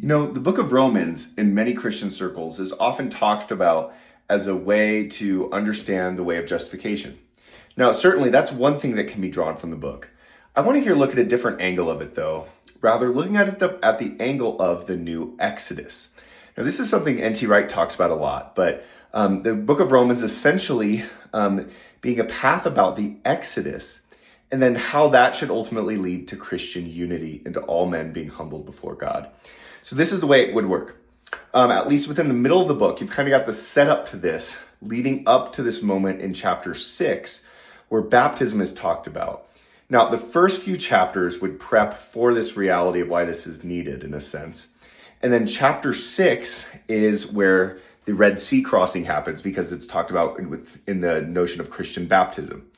The book of Romans in many Christian circles is often talked about as a way to understand the way of justification. Now, certainly that's one thing that can be drawn from the book. I want to here look at a different angle of it, though, rather looking at it at the angle of the new Exodus. Now, this is something N.T. Wright talks about a lot, but the book of Romans essentially being a path about the Exodus and then how that should ultimately lead to Christian unity and to all men being humbled before God. So this is the way it would work. At least within the middle of the book, you've kind of got the setup to this, leading up to this moment in chapter 6, where baptism is talked about. Now, the first few chapters would prep for this reality of why this is needed, in a sense. And then chapter 6 is where the Red Sea crossing happens, because it's talked about in the notion of Christian baptism.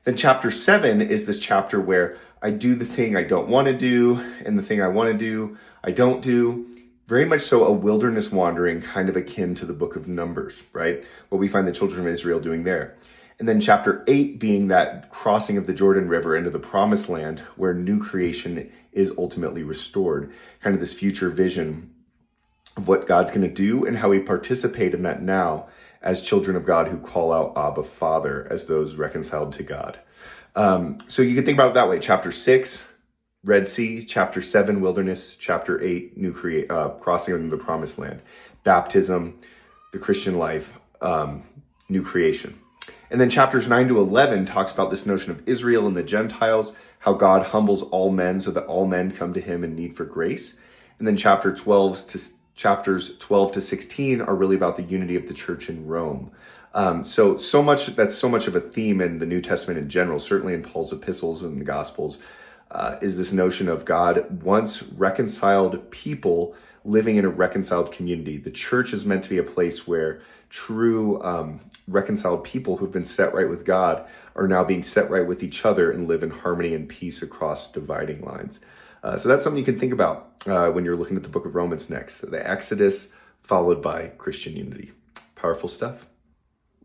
Then chapter 7 is this chapter where I do the thing I don't want to do, and the thing I want to do, I don't do. Very much so a wilderness wandering, kind of akin to the book of Numbers, right? What we find the children of Israel doing there. And then chapter 8 being that crossing of the Jordan River into the promised land, where new creation is ultimately restored. Kind of this future vision of what God's going to do and how we participate in that now as children of God who call out Abba, Father, as those reconciled to God. So you can think about it that way. Chapter 6, Red Sea. Chapter 7, wilderness. Chapter 8, crossing into the promised land. Baptism, the Christian life, new creation. And then chapters 9 to 11 talks about this notion of Israel and the Gentiles, how God humbles all men so that all men come to him in need for grace. And then chapters 12 to 16 are really about the unity of the church in Rome. That's so much of a theme in the New Testament in general, certainly in Paul's epistles and the Gospels, is this notion of God once reconciled people living in a reconciled community. The church is meant to be a place where true reconciled people who've been set right with God are now being set right with each other and live in harmony and peace across dividing lines. So that's something you can think about when you're looking at the book of Romans next. The Exodus followed by Christian unity. Powerful stuff.